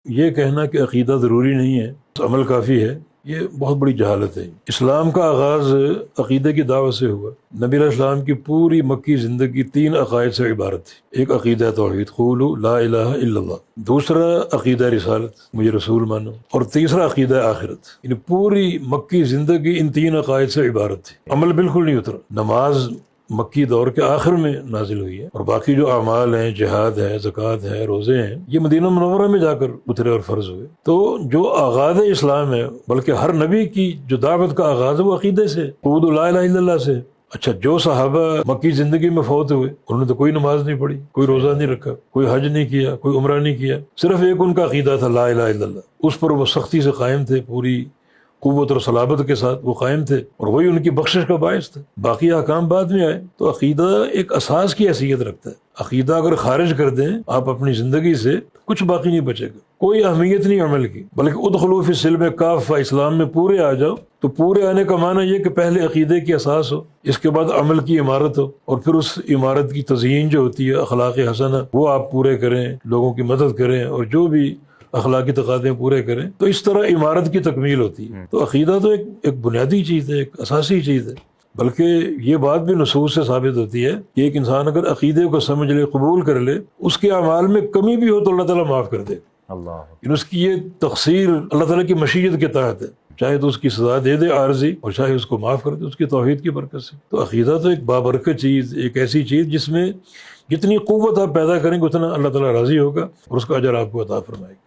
یہ کہنا کہ عقیدہ ضروری نہیں ہے، عمل کافی ہے، یہ بہت بڑی جہالت ہے۔ اسلام کا آغاز عقیدے کی دعوت سے ہوا۔ نبی علیہ السلام کی پوری مکی زندگی 3 عقائد سے عبارت تھی۔ ایک عقیدہ توحید، قولوا لا الہ الا اللہ، دوسرا عقیدہ رسالت، مجھے رسول مانو، اور تیسرا عقیدہ آخرت۔ یعنی پوری مکی زندگی ان 3 عقائد سے عبارت تھی، عمل بالکل نہیں اترا۔ نماز مکی دور کے آخر میں نازل ہوئی ہے، اور باقی جو اعمال ہیں، جہاد ہے، زکوٰۃ ہے، روزے ہیں، یہ مدینہ منورہ میں جا کر اترے اور فرض ہوئے۔ تو جو آغاز اسلام ہے، بلکہ ہر نبی کی جو دعوت کا آغاز ہے وہ عقیدے سے، قولوا لا الہ الا اللہ سے۔ اچھا، جو صحابہ مکی زندگی میں فوت ہوئے انہوں نے تو کوئی نماز نہیں پڑھی، کوئی روزہ نہیں رکھا، کوئی حج نہیں کیا، کوئی عمرہ نہیں کیا، صرف ایک ان کا عقیدہ تھا لا الہ الا اللہ، اس پر وہ سختی سے قائم تھے، پوری قوت اور صلابت کے ساتھ وہ قائم تھے، اور وہی ان کی بخشش کا باعث تھا۔ باقی احکام بعد میں آئے۔ تو عقیدہ ایک اساس کی حیثیت رکھتا ہے۔ عقیدہ اگر خارج کر دیں آپ اپنی زندگی سے، کچھ باقی نہیں بچے گا، کوئی اہمیت نہیں عمل کی۔ بلکہ ادخلوا فی السلم کافہ، اسلام میں پورے آ جاؤ۔ تو پورے آنے کا معنی یہ کہ پہلے عقیدے کی اساس ہو، اس کے بعد عمل کی عمارت ہو، اور پھر اس عمارت کی تزئین جو ہوتی ہے اخلاق حسنہ، وہ آپ پورے کریں، لوگوں کی مدد کریں، اور جو بھی اخلاقی تقاضے پورے کریں۔ تو اس طرح عمارت کی تکمیل ہوتی ہے۔ تو عقیدہ تو ایک بنیادی چیز ہے، ایک اساسی چیز ہے۔ بلکہ یہ بات بھی نصوص سے ثابت ہوتی ہے کہ ایک انسان اگر عقیدے کو سمجھ لے، قبول کر لے، اس کے اعمال میں کمی بھی ہو تو اللہ تعالیٰ معاف کر دے گا۔ اللہ، اس کی یہ تقصیر اللہ تعالیٰ کی مشیت کے تحت ہے، چاہے تو اس کی سزا دے دے عارضی، اور چاہے اس کو معاف کر دے اس کی توحید کی برکت سے۔ تو عقیدہ تو ایک بابرکت چیز، ایک ایسی چیز جس میں جتنی قوت آپ پیدا کریں گے اتنا اللہ تعالیٰ راضی ہوگا اور اس کا اجر آپ کو عطا فرمائے گا۔